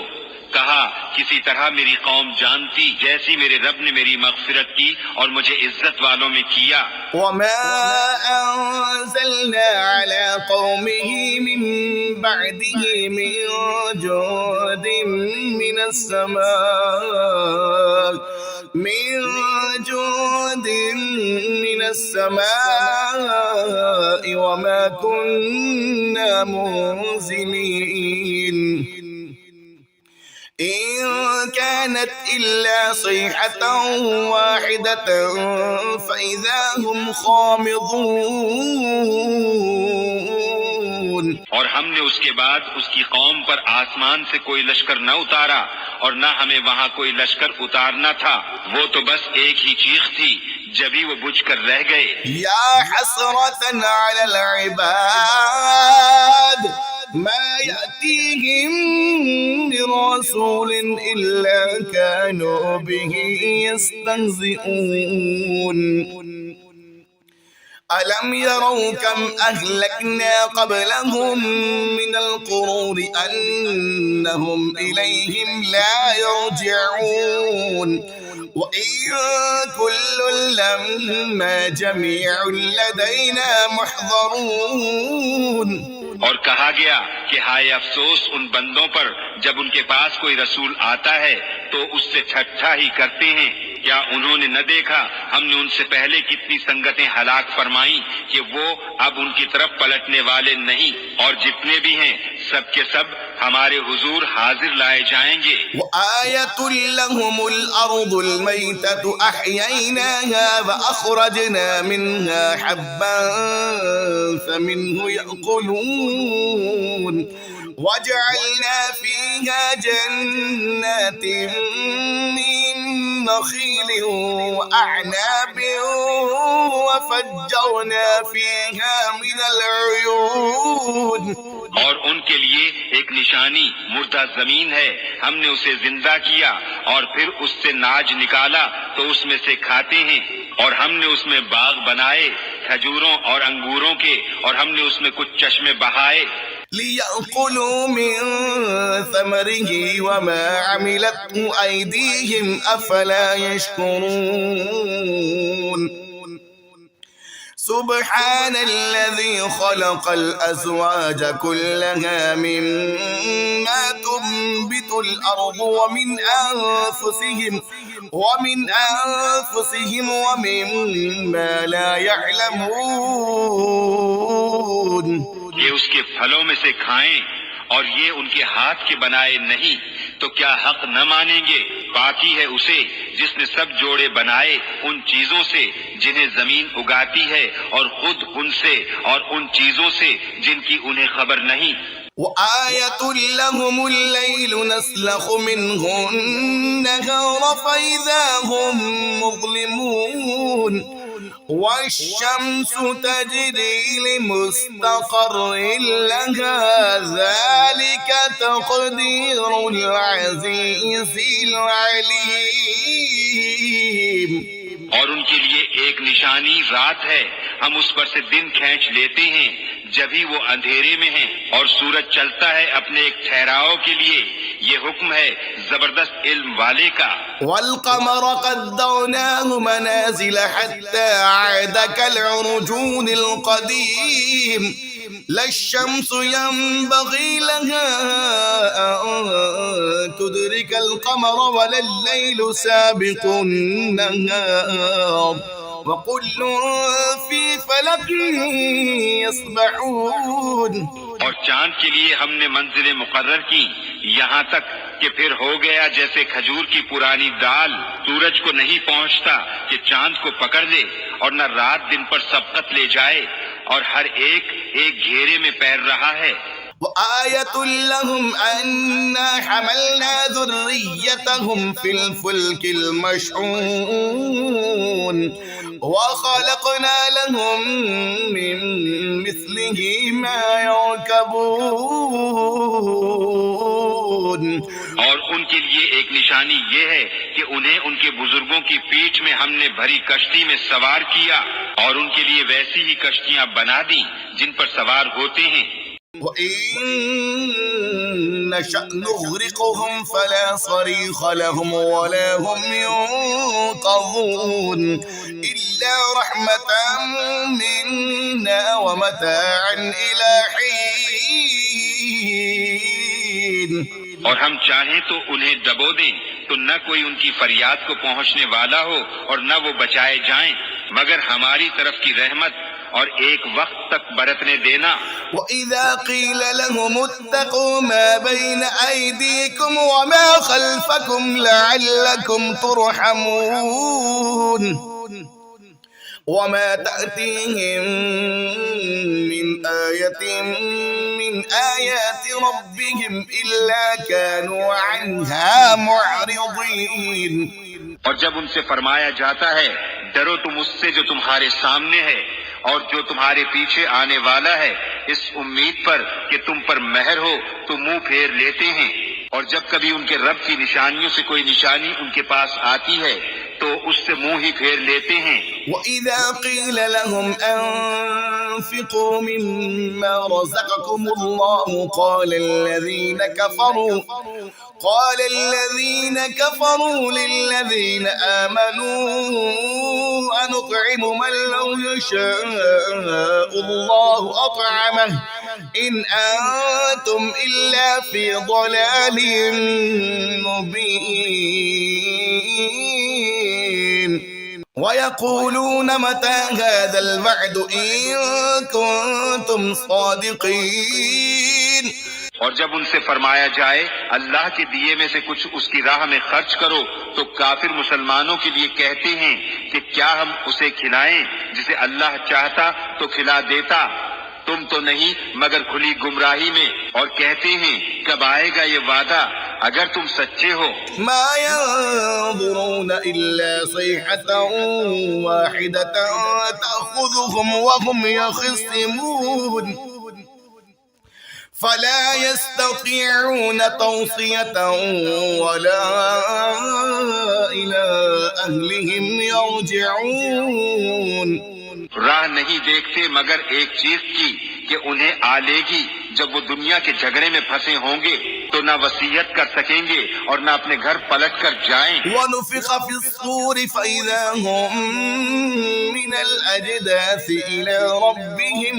کہا کسی طرح میری قوم جانتی جیسی میرے رب نے میری مغفرت کی اور مجھے عزت والوں میں کیا۔ وما أنزلنا على قومه من بعده من جود من السماء وما كنا منزلين إن كانت إلا صيحة واحدة فإذا هم خامضون۔ اور ہم نے اس کے بعد اس کی قوم پر آسمان سے کوئی لشکر نہ اتارا اور نہ ہمیں وہاں کوئی لشکر اتارنا تھا، وہ تو بس ایک ہی چیخ تھی جبھی وہ بجھ کر رہ گئے۔ يا حسرة على العباد ما يأتيهم من رسول إلا كانوا به يستهزئون ألم يروا كم أهلكنا قبلهم من القرون أنهم إليهم لا يرجعون وإن كل لما جميع لدينا محضرون۔ اور کہا گیا کہ ہائے افسوس ان بندوں پر جب ان کے پاس کوئی رسول آتا ہے تو اس سے ٹھٹھا ہی کرتے ہیں۔ کیا انہوں نے نہ دیکھا ہم نے ان سے پہلے کتنی سنگتیں ہلاک فرمائیں کہ وہ اب ان کی طرف پلٹنے والے نہیں، اور جتنے بھی ہیں سب کے سب ہمارے حضور حاضر لائے جائیں گے۔ وآية لهم الأرض الميتة أحييناها وأخرجنا منها حبا فمنه يأكلون وجعلنا فيها جنات من نخيل وأعناب وفجرنا فيها من العيون۔ اور ان کے لیے ایک نشانی مردہ زمین ہے، ہم نے اسے زندہ کیا اور پھر اس سے ناج نکالا تو اس میں سے کھاتے ہیں، اور ہم نے اس میں باغ بنائے کھجوروں اور انگوروں کے، اور ہم نے اس میں کچھ چشمے بہائے۔ ليأكلوا من ثمره وما عملته أيديهم أفلا يشكرون سبحان الذي خلق الأزواج كلها مما تنبت الأرض ومن أنفسهم ومما لا يعلمون یہ اس کے پھلوں میں سے کھائیں اور یہ ان کے ہاتھ کے بنائے نہیں تو کیا حق نہ مانیں گے؟ پاکی ہے اسے جس نے سب جوڑے بنائے ان چیزوں سے جنہیں زمین اگاتی ہے اور خود ان سے اور ان چیزوں سے جن کی انہیں خبر نہیں۔ وآية لهم الليل نسلخ منه النهار فإذا هم مظلمون والشمس تجري لمستقر لها ذلك تقدير العزيز العليم۔ اور ان کے لیے ایک نشانی رات ہے، ہم اس پر سے دن کھینچ لیتے ہیں جبھی وہ اندھیرے میں ہیں، اور سورج چلتا ہے اپنے ایک ٹھہراؤ کے لیے، یہ حکم ہے زبردست علم والے کا۔ والقمر قدرناه منازل حتى عاد كالعرجون القديم لا الشمس ينبغي لها أن تدرك القمر ولا الليل سابق النهار وكل في فلك يسبحون۔ اور چاند کے لیے ہم نے منزلیں مقرر کی یہاں تک کہ پھر ہو گیا جیسے کھجور کی پرانی دال، سورج کو نہیں پہنچتا کہ چاند کو پکڑ لے، اور نہ رات دن پر سبقت لے جائے، اور ہر ایک ایک گھیرے میں پیر رہا ہے۔ وآية لهم أنا حملنا ذريتهم في الفلك المشحون وخلقنا لهم من مثله ما يركبون۔ اور ان کے لیے ایک نشانی یہ ہے کہ انہیں ان کے بزرگوں کی پیٹھ میں ہم نے بھری کشتی میں سوار کیا، اور ان کے لیے ویسی ہی کشتیاں بنا دیں جن پر سوار ہوتے ہیں۔ وَإِن نَّشَأْ نُغْرِقْهُمْ فَلَا صَرِيخَ لَهُمْ وَلَا هُمْ يُنقَذُونَ إِلَّا رَحْمَةً مِنَّا وَمَتَاعًا إِلَى حِينٍ۔ اور ہم چاہیں تو انہیں ڈبو دیں تو نہ کوئی ان کی فریاد کو پہنچنے والا ہو اور نہ وہ بچائے جائیں، مگر ہماری طرف کی رحمت اور ایک وقت تک برتنے دینا۔ وَإِذَا قِيلَ لَهُمُ اتَّقُوا مَا بَيْنَ أَيْدِيكُمْ وَمَا خَلْفَكُمْ لَعَلَّكُمْ تُرْحَمُونَ وَمَا تَأْتِيهِمْ مِنْ آيَةٍ من آيات ربهم إلا كانوا عنها معرضين۔ اور جب ان سے فرمایا جاتا ہے ڈرو تم اس سے جو تمہارے سامنے ہے اور جو تمہارے پیچھے آنے والا ہے، اس امید پر کہ تم پر مہر ہو تو منہ پھیر لیتے ہیں، اور جب کبھی ان کے رب کی نشانیوں سے کوئی نشانی ان کے پاس آتی ہے تو اس سے منہ ہی پھیر لیتے ہیں۔ وَإِذَا قِيلَ لَهُمْ أَنفِقُوا مِمَّا رَزَقَكُمُ اللَّهُ قَالَ الَّذِينَ كَفَرُوا لِلَّذِينَ آمَنُوا أَنُطْعِمُ مَن لَّوْ يَشَاءُ اللَّهُ أَطْعَمَهُ إِنْ أَنتُمْ إِلَّا فِي ضَلَالٍ مُّبِينٍ۔ وَيَقُولُونَ مَتَى هَذَا الْوَعْدُ إِن كُنتُمْ صَادِقِينَ۔ اور جب ان سے فرمایا جائے اللہ کے دیے میں سے کچھ اس کی راہ میں خرچ کرو تو کافر مسلمانوں کے لیے کہتے ہیں کہ کیا ہم اسے کھلائیں جسے اللہ چاہتا تو کھلا دیتا، تم تو نہیں مگر کھلی گمراہی میں، اور کہتے ہیں کب آئے گا یہ وعدہ اگر تم سچے ہو۔ ما ينظرون إلا صيحة واحدة تأخذهم وهم يخصمون فلا يستطيعون توصية ولا إلى أهلهم يرجعون۔ راہ نہیں دیکھتے مگر ایک چیز کی کہ انہیں آ لے گی جب وہ دنیا کے جھگڑے میں پھنسے ہوں گے تو نہ وصیت کر سکیں گے اور نہ اپنے گھر پلٹ کر جائیں. ونفخ في الصور فإذا هم من الأجداث إلى ربهم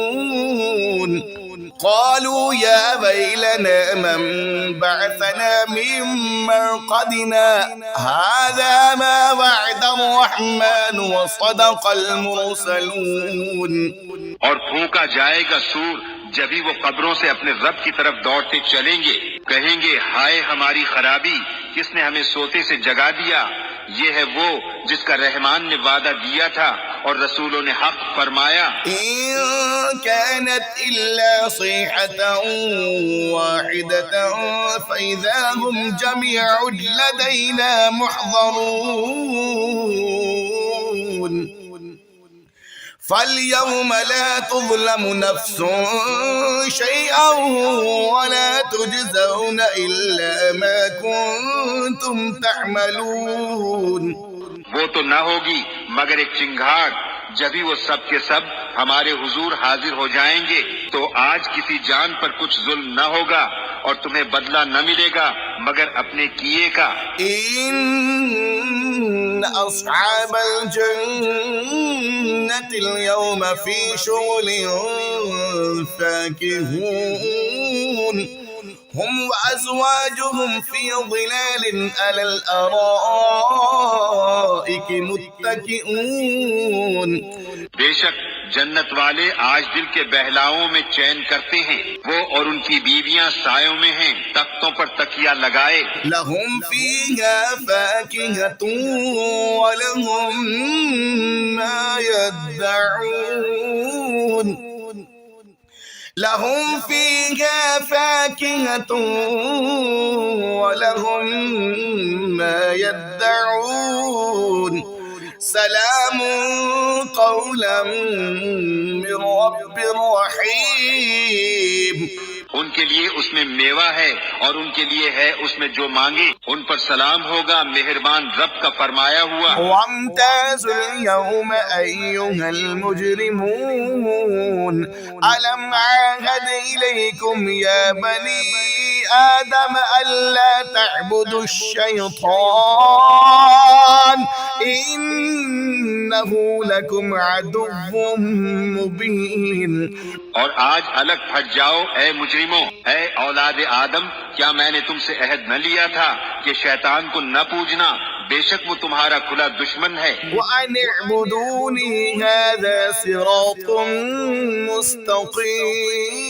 ينسلون قالوا يا ويلنا من بعثنا من مرقدنا هذا ما وعد الرحمن وصدق المرسلون. اور پھونکا جائے گا سور جبھی وہ قبروں سے اپنے رب کی طرف دوڑتے چلیں گے. کہیں گے ہائے ہماری خرابی، کس نے ہمیں سوتے سے جگا دیا. یہ ہے وہ جس کا رحمان نے وعدہ دیا تھا اور رسولوں نے حق فرمایا. إن كانت إلا صيحة واحدة فإذا هم جميع لدينا محضرون فاليوم لا تظلم نفس شيئا ولا تجزون إلا ما كنتم تعملون. وہ تو نہ ہوگی مگر ایک چنگھاڑ، جبھی وہ سب کے سب ہمارے حضور حاضر ہو جائیں گے. تو آج کسی جان پر کچھ ظلم نہ ہوگا اور تمہیں بدلہ نہ ملے گا مگر اپنے کیے کا. إن أصحاب الجنة اليوم في شغل فاكهون هم وأزواجهم في ظلال على الأرائك متكئون. بے شک جنت والے آج دل کے بہلاؤں میں چین کرتے ہیں، وہ اور ان کی بیویاں سایوں میں ہیں تختوں پر تکیہ لگائے. لهم فيها فاكهة ولهم ما يدعون لهم فيها فاكهة ولهم ما يدعون سلام قولا من رب رحيم. ان کے لیے اس میں میوہ ہے اور ان کے لیے ہے اس میں جو مانگے. ان پر سلام ہوگا مہربان رب کا فرمایا ہوا. وامتازوا اليوم أيها المجرمون ألم عاهد إليكم يا بني آدم ألا تعبدوا الشيطان إنه لكم عدو مبين. اور آج الگ پھٹ جاؤ اے مجرموں، اے اولاد آدم، کیا میں نے تم سے عہد نہ لیا تھا کہ شیطان کو نہ پوجنا، بے شک وہ تمہارا کھلا دشمن ہے. وأن اعبدوني هذا صراط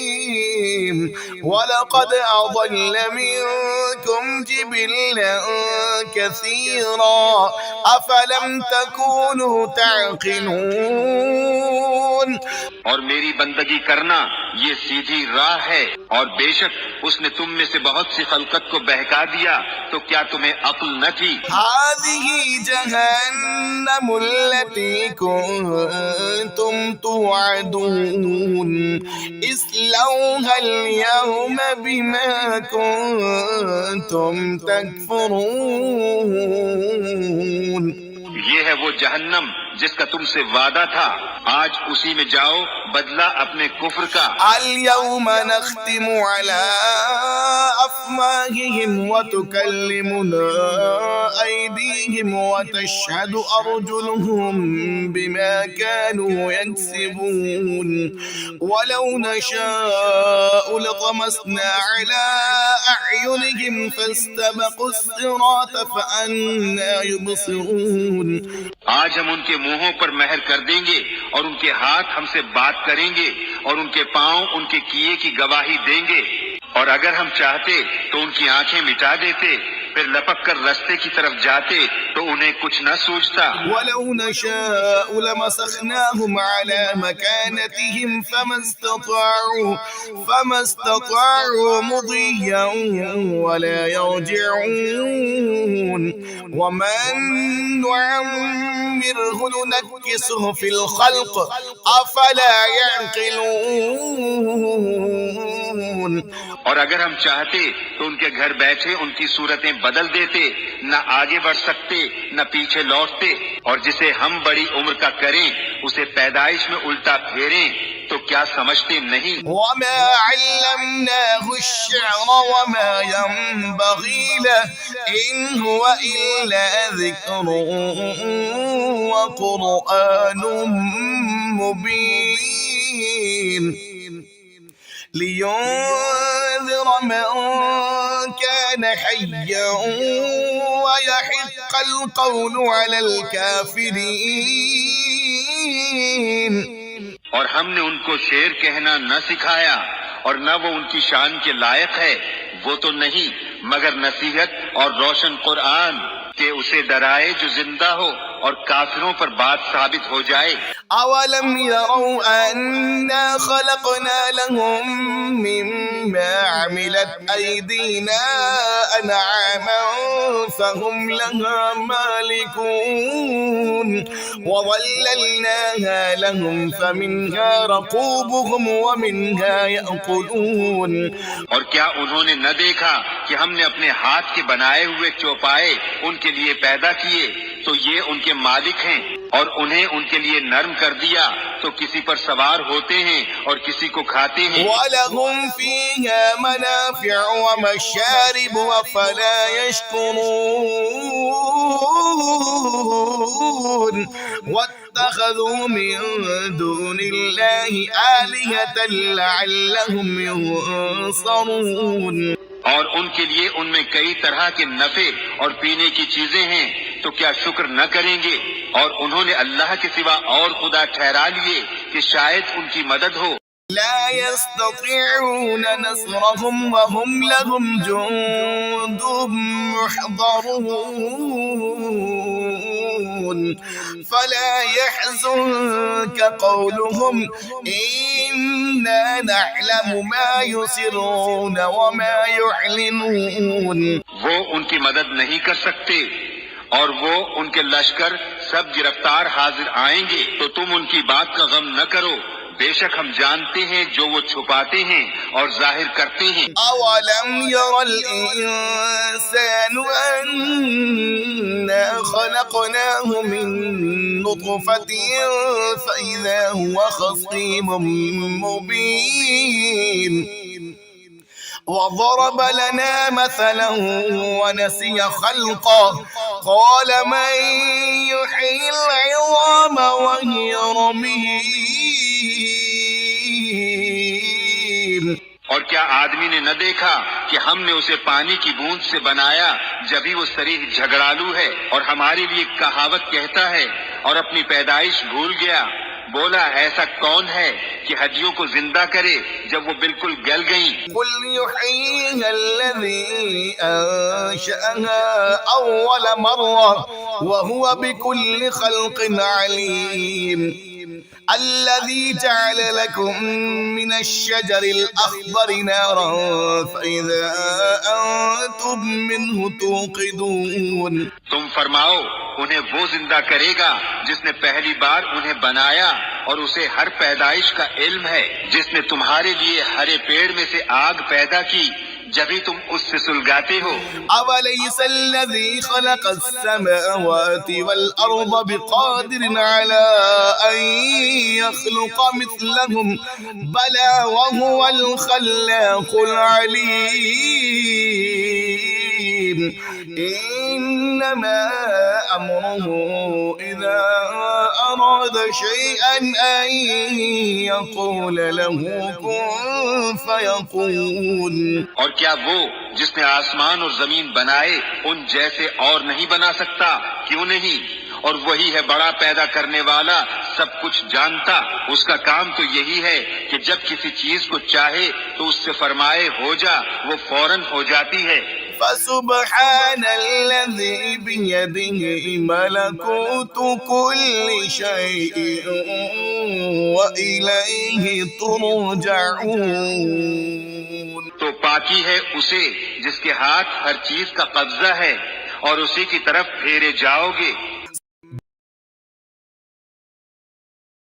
مستقيم ولقد أضل منكم جبلا كثيرا أفلم تكونوا تعقلون. اور میری بندگی کرنا یہ سیدھی راہ ہے، اور بے شک اس نے تم میں سے بہت سی خلقت کو بہکا دیا، تو کیا تمہیں عقل نہ تھی؟ هذه جهنم التي كنتم توعدون اصلوها اليوم بما كنتم تكفرون. یہ ہے وہ جہنم جس کا تم سے وعدہ تھا، آج اسی میں جاؤ بدلہ اپنے کفر کا. اليوم نختم على أفواههم وتكلمنا أيديهم وتشهد أرجلهم بما كانوا يكسبون ولو نشاء لطمسنا على أعينهم فاستبقوا الصراط فأنى يبصرون. آج ہم ان کے منہوں پر مہر کر دیں گے اور ان کے ہاتھ ہم سے بات کریں گے اور ان کے پاؤں ان کے کیے کی گواہی دیں گے. اور اگر ہم چاہتے تو ان کی آنکھیں مٹا دیتے، پھر لپک کر رستے کی طرف جاتے تو انہیں کچھ نہ سوچتا. ولو نشاء لمسخناهم على مكانتهم فما استطاعوا مضيا ولا يرجعون ومن نعمره ننكسه في الخلق أفلا يعقلون. اور اگر ہم چاہتے تو ان کے گھر بیٹھے ان کی صورتیں بدل دیتے، نہ آگے بڑھ سکتے نہ پیچھے لوٹتے، اور جسے ہم بڑی عمر کا کریں اسے پیدائش میں الٹا پھیریں تو کیا سمجھتے نہیں؟ وما علمناه الشعر وما ينبغي له إن هو إلا ذكر وقرآن مبين لينذر من كان حيا ويحق القول على الكافرين. اور ہم نے ان کو شعر کہنا نہ سکھایا اور نہ وہ ان کی شان کے لائق ہے، وہ تو نہیں مگر نصیحت اور روشن قرآن کہ اسے ڈرائے جو زندہ ہو اور کافروں پر بات ثابت ہو جائے. أولم يروا أنا خلقنا لهم مما عملت أيدينا أنعاما فهم لها مالكون وظللناها لهم فمنها ركوبهم ومنها يأكلون. اور کیا انہوں نے نہ دیکھا کہ ہم نے اپنے ہاتھ کے بنائے ہوئے چوپائے ان کے لیے پیدا کیے تو یہ ان کے مالک ہیں، اور انہیں ان کے لیے نرم کر دیا تو کسی پر سوار ہوتے ہیں اور کسی کو کھاتے ہیں. وَلَهُمْ فِيهَا مَنَافِعُ وَمَشَارِبُ أَفَلَا يَشْكُرُونَ وَاتَّخَذُوا مِن دُونِ اللَّهِ آلِهَةً لَعَلَّهُمْ يُنصَرُونَ. اور ان کے لیے ان میں کئی طرح کے نفع اور پینے کی چیزیں ہیں تو کیا شکر نہ کریں گے؟ اور انہوں نے اللہ کے سوا اور خدا ٹھہرا لیے کہ شاید ان کی مدد ہو. لا يستطيعون نصرهم وهم لهم جند محضرون فلا يحزنك قولهم إنا نعلم ما يسرون وما يعلنون. وہ ان کی مدد نہیں کر سکتے اور وہ ان کے لشکر سب گرفتار حاضر آئیں گے، تو تم ان کی بات کا غم نہ کرو، بے شک ہم جانتے ہیں جو وہ چھپاتے ہیں اور ظاہر کرتے ہیں. أولم ير الإنسان أنا خلقناه من نطفة فإذا هو خصيم مبين وضرب لنا مثلا ونسي خلقه قال من يحيي العظام وهي رميم. اور کیا آدمی نے نہ دیکھا کہ ہم نے اسے پانی کی بوند سے بنایا جبھی وہ صریح جھگڑالو ہے، اور ہمارے لیے کہاوت کہتا ہے اور اپنی پیدائش بھول گیا. بولا ایسا کون ہے کہ ہڈیوں کو زندہ کرے جب وہ بالکل گل گئیں؟ قل يحييها الذي أنشأها أول مرة وهو بكل خلق عليم. الذي جعل لكم من الشجر الأخضر نارا فإذا أنتم منه توقدون. تم فرماؤ انہیں وہ زندہ کرے گا جس نے پہلی بار انہیں بنایا اور اسے ہر پیدائش کا علم ہے، جس نے تمہارے لیے ہرے پیڑ میں سے آگ پیدا کی جبھی تم اس سے سلگاتے ہو. أوليس الذي خلق السماوات والأرض بقادر على أن يخلق مثلهم بلى وهو الخلاق العليم. إنما أمره إذا أراد شيئا أن يقول له كن فيكون. اور کیا وہ جس نے آسمان اور زمین بنائے ان جیسے اور نہیں بنا سکتا؟ کیوں نہیں؟ اور وہی ہے بڑا پیدا کرنے والا، سب کچھ جانتا. اس کا کام تو یہی ہے کہ جب کسی چیز کو چاہے تو اس سے فرمائے ہو جا، وہ فوراً ہو جاتی ہے. فسبحان الذي بيده ملكوت كل شيء وإليه ترجعون. تو پاکی ہے اسے جس کے ہاتھ ہر چیز کا قبضہ ہے اور اسی کی طرف پھیرے جاؤ گے.